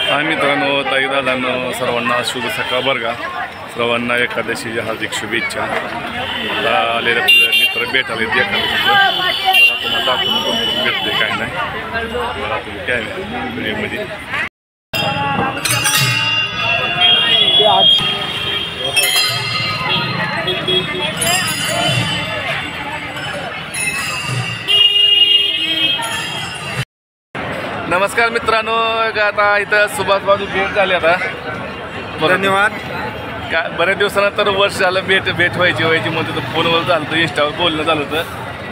मित्रांनो, ताई दादांनो, सर्वांना शुभ सकाळ बरं का. सर्वांना एकादशीच्या हार्दिक शुभेच्छा. आलेले मित्र भेटाले एकादशीचं तुम्हाला दाखवून भेटते काय नाही मला तुम्ही काय नाही व्हिडिओमध्ये. नमस्कार मित्रांनो, आता इथं सुभाष बाजू भेट झाली. आता धन्यवाद. काय बऱ्याच दिवसानंतर वर्ष झालं भेट व्हायची म्हणते तर फोनवर झालं होतं, इंस्टावर बोलणं झालं होतं.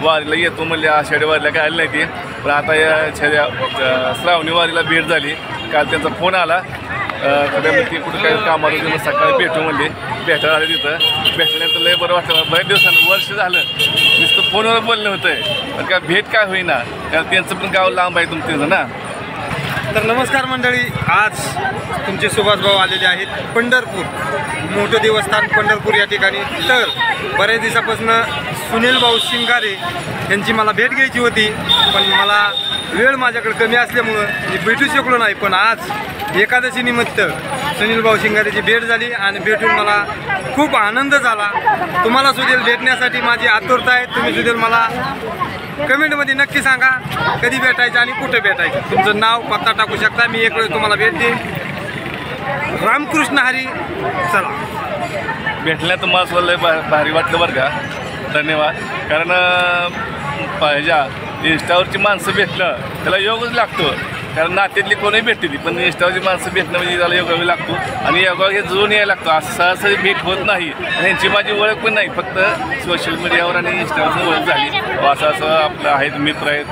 वारीला येतो म्हणले, आषाढी वारीला काय आलं नाही ते, पण आता या श्रावणी वारीला भेट झाली. काल त्यांचा फोन आला ती कुठं काही कामात होती, सकाळी भेटू म्हणले. भेटायला आले तिथं, भेटल्यानंतर लय बरं वाटलं. बऱ्याच दिवसानं वर्ष झालं नुसतं फोनवर बोलणं होतं, पण काय भेट काय होईना, कारण त्यांचं पण गाव लांब आहे तुमचं ना. तर नमस्कार मंडळी, आज तुमचे सुभाष भाऊ आलेले आहेत पंढरपूर, मोठं देवस्थान पंढरपूर या ठिकाणी. तर बऱ्याच दिवसापासून सुनील भाऊ शिंगारे यांची मला भेट घ्यायची होती, पण मला वेळ माझ्याकडे कमी असल्यामुळं मी भेटू शकलो नाही. पण आज एकादशी निमित्त सुनील भाऊ शिंगारेची भेट झाली आणि भेटून मला खूप आनंद झाला. तुम्हाला सुद्धा भेटण्यासाठी माझी आतुरता आहे. तुम्ही सुद्धा मला कमेंटमध्ये नक्की सांगा कधी भेटायचं आणि कुठे भेटायचं. तुमचं नाव पत्ता टाकू शकता, मी एक वेळ तुम्हाला भेट देईन. रामकृष्ण हरी. चला, भेटल्या तुम्हाला सुद्धा लय भारी वाटलं बरं का. धन्यवाद. कारण ह्याच्या इंस्टावरची माणसं भेटलं त्याला योगच लागतो, कारण नात्यातली कोणी भेटते ती, पण इंस्टावरची माणसं भेटणं म्हणजे त्याला योगावी लागतो आणि योगा हे जुळून यायला लागतो. असं सहसा भेट होत नाही आणि यांची माझी ओळख पण नाही, फक्त सोशल मीडियावर आणि इंस्टावरची ओळख झाली. असं आपलं आहेत मित्र आहेत,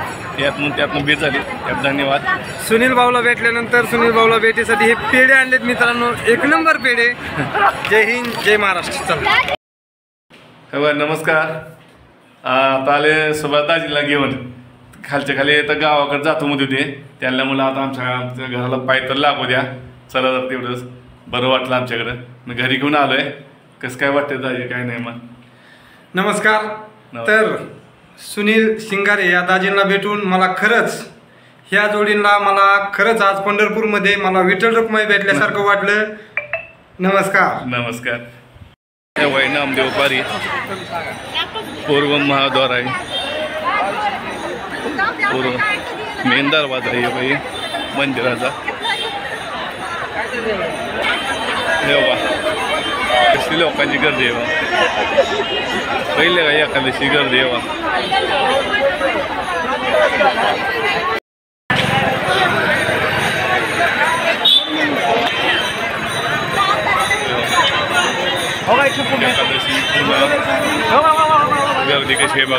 त्यातून भेट झाली. त्यात धन्यवाद. सुनील भाऊला भेटल्यानंतर सुनील भाऊला भेटीसाठी हे पेढे आणलेत मित्रांनो, एक नंबर पेढे. जय हिंद, जय महाराष्ट्र. चला, नमस्कार. आता आले सुभाष दाजीला घेऊन खालच्या खाली तर गावाकडे जातो मध्ये ते, त्यांना मला आता आमच्या घराला पाय तर लागू द्या. चला तर तेवढंच बरं वाटलं आमच्याकडं. मी घरी घेऊन आलो आहे. कसं काय वाटतं दाजी? काय नाही मग. नमस्कार. तर सुनील शिंगारे या दाजींना भेटून मला खरंच, ह्या जोडींना मला खरंच आज पंढरपूरमध्ये मला विठ्ठल रुक्माई भेटल्यासारखं वाटलं. नमस्कार. नमस्कार. वय नामदेव पारी, पूर्व महाद्वार आहे, पूर्व मेन दरवाजा आहे बाई मंदिराचा. देवा कसली लोकांची गर्दी आहे बा. पहिले का एकादशी गर्दी आहे बा. एकादशी गर्दी कशी आहे बा.